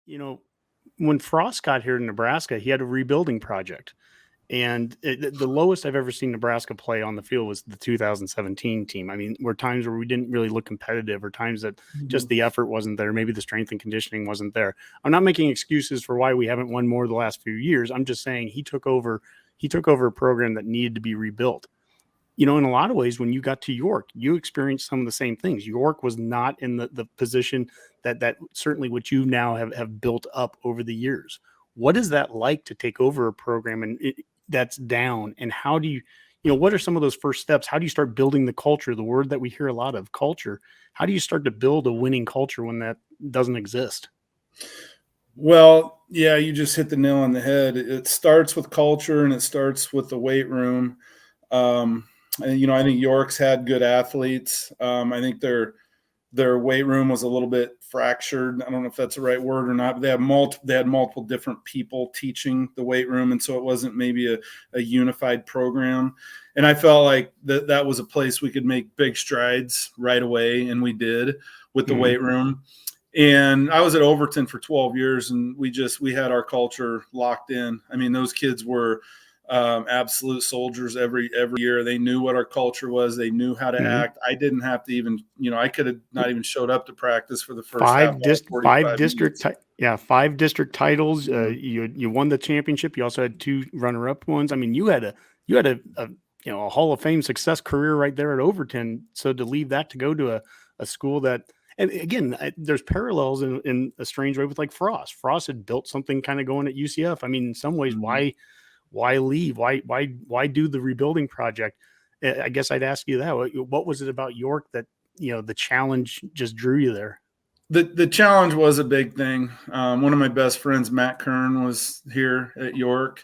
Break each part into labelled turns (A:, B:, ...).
A: you know, when Frost got here to Nebraska, he had a rebuilding project. And the lowest I've ever seen Nebraska play on the field was the 2017 team. I mean, were times where we didn't really look competitive, or times that just the effort wasn't there. Maybe the strength and conditioning wasn't there. I'm not making excuses for why we haven't won more the last few years. I'm just saying he took over a program that needed to be rebuilt. In a lot of ways, when you got to York, you experienced some of the same things. York was not in the position that certainly what you now have built up over the years. What is that like to take over a program and that's down? And how do what are some of those first steps? How do you start building the culture? The word that we hear a lot of, culture. How do you start to build a winning culture when that doesn't exist?
B: Well, yeah, you just hit the nail on the head. It starts with culture, and it starts with the weight room. And, I think York's had good athletes. I think their weight room was a little bit fractured. I don't know if that's the right word or not, but they had multiple different people teaching the weight room, and so it wasn't maybe a unified program. And I felt like that was a place we could make big strides right away, and we did with the weight room. And I was at Overton for 12 years, and we had our culture locked in. I mean, those kids were absolute soldiers every year. They knew what our culture was. They knew how to act. I didn't have to even, I could have not even showed up to practice for the first
A: five district titles. You won the championship. You also had 2 runner-up ones. I mean, you had a Hall of Fame success career right there at Overton. So to leave that to go to a school that, and again, there's parallels in a strange way with like Frost. Frost had built something kind of going at UCF. I mean, in some ways, why leave? Why do the rebuilding project? I guess I'd ask you that. What was it about York that, the challenge just drew you there?
B: The challenge was a big thing. One of my best friends, Matt Kern, was here at York.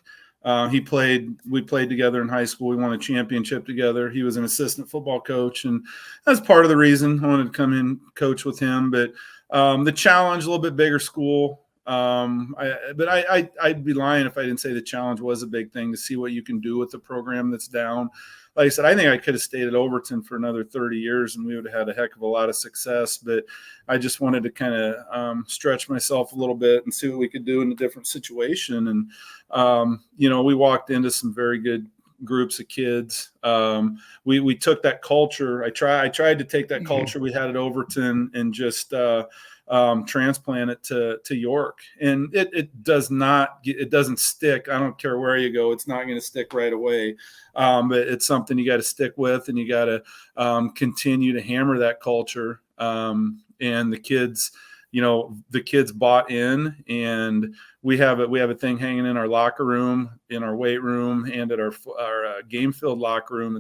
B: We played together in high school. We won a championship together. He was an assistant football coach, and that's part of the reason I wanted to come in coach with him. But the challenge, a little bit bigger school. I'd be lying if I didn't say the challenge was a big thing, to see what you can do with the program that's down. Like I said, I think I could have stayed at Overton for another 30 years and we would have had a heck of a lot of success. But I just wanted to kind of stretch myself a little bit and see what we could do in a different situation. And, we walked into some very good groups of kids. We took that culture. I tried to take that culture we had at Overton and just transplant it to York, and it doesn't stick. I don't care where you go, it's not going to stick right away. But it's something you got to stick with, and you got to continue to hammer that culture. And the kids bought in, and we have a thing hanging in our locker room, in our weight room, and at our game field locker room.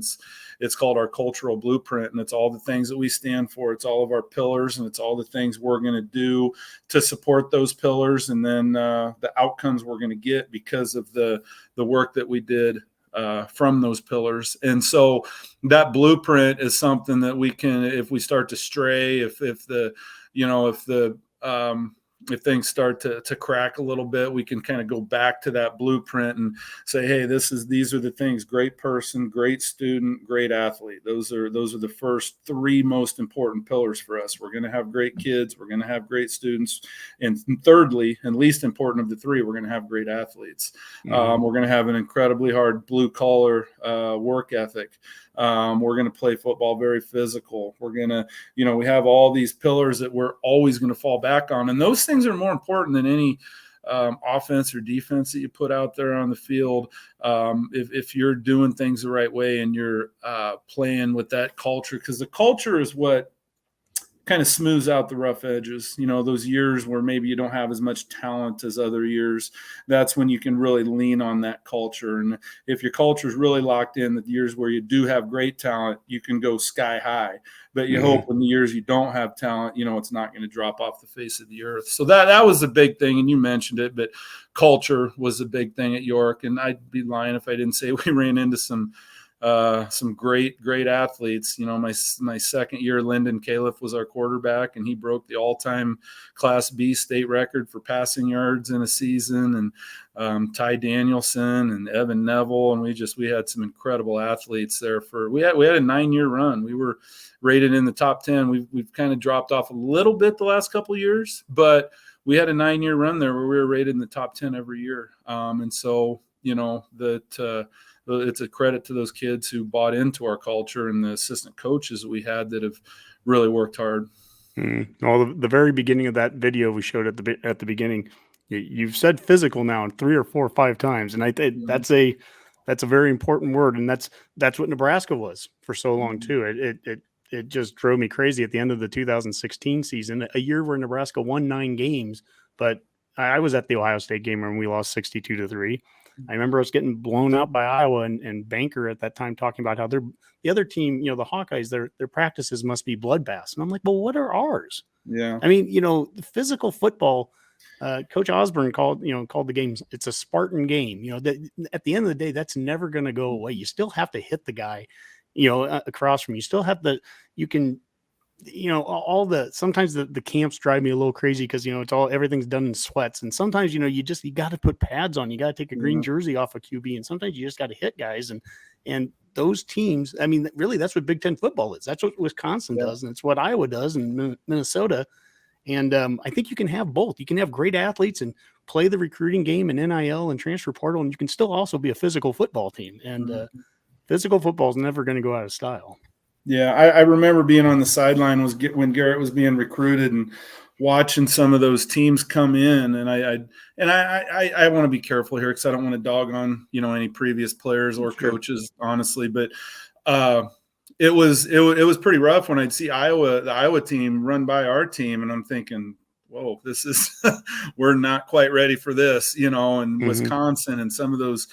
B: It's called our cultural blueprint, and it's all the things that we stand for. It's all of our pillars, and it's all the things we're going to do to support those pillars, and then the outcomes we're going to get because of the work that we did from those pillars. And so that blueprint is something that we can, if we start to stray, if things start to crack a little bit, we can kind of go back to that blueprint and say, hey, these are the things: great person, great student, great athlete. Those are the first 3 most important pillars for us. We're going to have great kids, we're going to have great students, and thirdly, and least important of the 3, we're going to have great athletes. We're going to have an incredibly hard blue collar work ethic. We're going to play football very physical. We're going to, we have all these pillars that we're always going to fall back on. And those things are more important than any offense or defense that you put out there on the field. If you're doing things the right way and you're playing with that culture, because the culture is what kind of smooths out the rough edges. Those years where maybe you don't have as much talent as other years, that's when you can really lean on that culture. And if your culture is really locked in, the years where you do have great talent, you can go sky high. But you hope in the years you don't have talent, it's not going to drop off the face of the earth. So that was a big thing, and you mentioned it, but culture was a big thing at York. And I'd be lying if I didn't say we ran into some great athletes. My second year, Lyndon Califf was our quarterback, and he broke the all-time Class B state record for passing yards in a season. And Ty Danielson and Evan Neville, and we had some incredible athletes there. We had a 9-year run. We were rated in the top 10. We've kind of dropped off a little bit the last couple of years, but we had a 9-year run there where we were rated in the top 10 every year. And so, it's a credit to those kids who bought into our culture and the assistant coaches that we had that have really worked hard.
A: Well, the very beginning of that video we showed at the beginning, you've said physical now 3 or 4 or 5 times, and I think that's a very important word, and that's what Nebraska was for so long too. It just drove me crazy at the end of the 2016 season, a year where Nebraska won 9 games, but I was at the Ohio State game when we lost 62-3. I remember us getting blown out by Iowa, and Banker at that time talking about how the other team, the Hawkeyes, their practices must be bloodbaths. And I'm like, well, what are ours?
B: Yeah.
A: I mean, physical football, Coach Osborne called the game, it's a Spartan game. At the end of the day, that's never going to go away. You still have to hit the guy, across from you. Still have sometimes the camps drive me a little crazy because everything's done in sweats, and sometimes you got to put pads on. You got to take a green jersey off a QB, and sometimes you just got to hit guys. And those teams, I mean, really, that's what Big Ten football is. That's what Wisconsin does, and it's what Iowa does, and Minnesota. And I think you can have both. You can have great athletes and play the recruiting game and NIL and transfer portal, and you can still also be a physical football team. And physical football is never going to go out of style.
B: Yeah, I remember being on the sideline when Garrett was being recruited and watching some of those teams come in, and I want to be careful here because I don't want to dog on any previous players or coaches, honestly, but it was pretty rough when I'd see the Iowa team run by our team, and I'm thinking, whoa, this is we're not quite ready for this, and Wisconsin and some of those,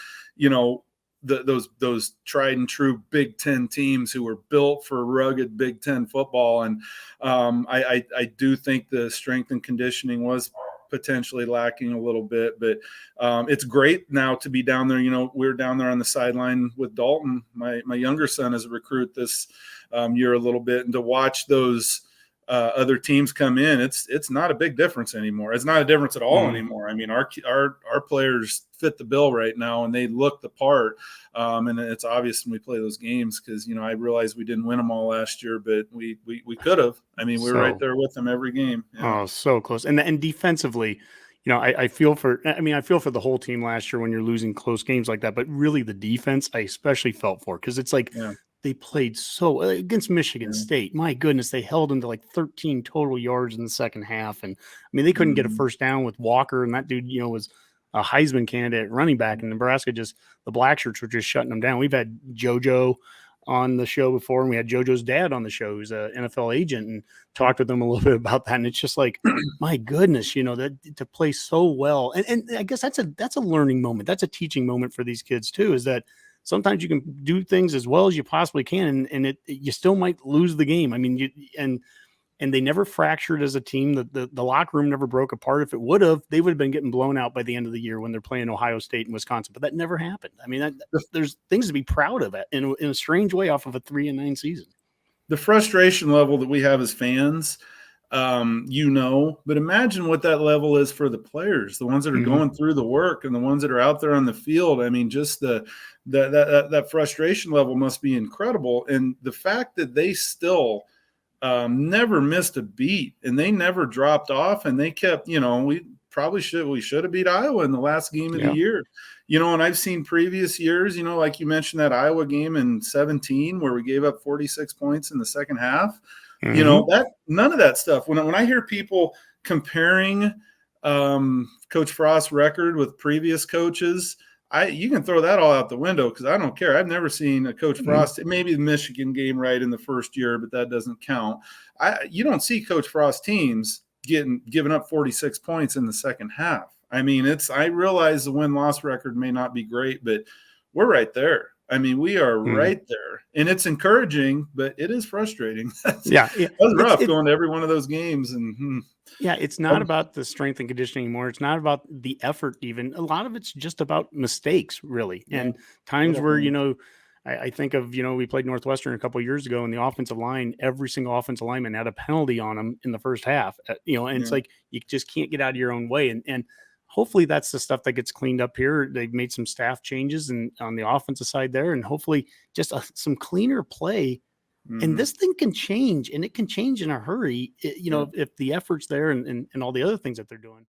B: those tried and true Big Ten teams who were built for rugged Big Ten football. And I do think the strength and conditioning was potentially lacking a little bit, but it's great now to be down there. We're down there on the sideline with Dalton, my younger son, as a recruit this year a little bit, and to watch those other teams come in, it's not a big difference anymore. It's not a difference at all anymore. I mean, our players fit the bill right now, and they look the part. And it's obvious when we play those games because I realized we didn't win them all last year, but we could have. I mean, we were right there with them every game.
A: Yeah. Oh, so close. And defensively, I feel for the whole team last year when you're losing close games like that. But really, the defense I especially felt for, because it's like. Yeah. They played so against Michigan State. My goodness, they held them to like 13 total yards in the second half. And I mean, they couldn't get a first down with Walker, and that dude, was a Heisman candidate running back. And Nebraska the black shirts were just shutting them down. We've had JoJo on the show before, and we had JoJo's dad on the show, who's an NFL agent, and talked with them a little bit about that. And it's just like, my goodness, that to play so well. And I guess that's a learning moment. That's a teaching moment for these kids too, is that sometimes you can do things as well as you possibly can, and you still might lose the game. I mean, and they never fractured as a team. The locker room never broke apart. If it would have, they would have been getting blown out by the end of the year when they're playing Ohio State and Wisconsin. But that never happened. I mean, there's things to be proud of in a strange way off of a 3-9 season.
B: The frustration level that we have as fans, but imagine what that level is for the players, the ones that are going through the work and the ones that are out there on the field. I mean, just that frustration level must be incredible. And the fact that they still never missed a beat and they never dropped off, and they kept, we should have beat Iowa in the last game of the year. And I've seen previous years, like you mentioned that Iowa game in 2017 where we gave up 46 points in the second half. That none of that stuff. When I hear people comparing Coach Frost's record with previous coaches, you can throw that all out the window because I don't care. I've never seen a Coach Frost, maybe the Michigan game right in the first year, but that doesn't count. You don't see Coach Frost teams giving up 46 points in the second half. I mean, I realize the win-loss record may not be great, but we're right there. I mean, we are right there, and it's encouraging, but it is frustrating. It was rough going to every one of those games. And
A: it's not about the strength and conditioning anymore. It's not about the effort even. A lot of it's just about mistakes, really, and times where I think of we played Northwestern a couple of years ago, and the offensive line, every single offensive lineman had a penalty on them in the first half. And it's like you just can't get out of your own way, and hopefully that's the stuff that gets cleaned up here. They've made some staff changes and on the offensive side there, and hopefully just some cleaner play And
B: Hmm.
A: this thing can change, and it can change in a hurry,
B: Yeah.
A: if the effort's there and all the other things that they're doing.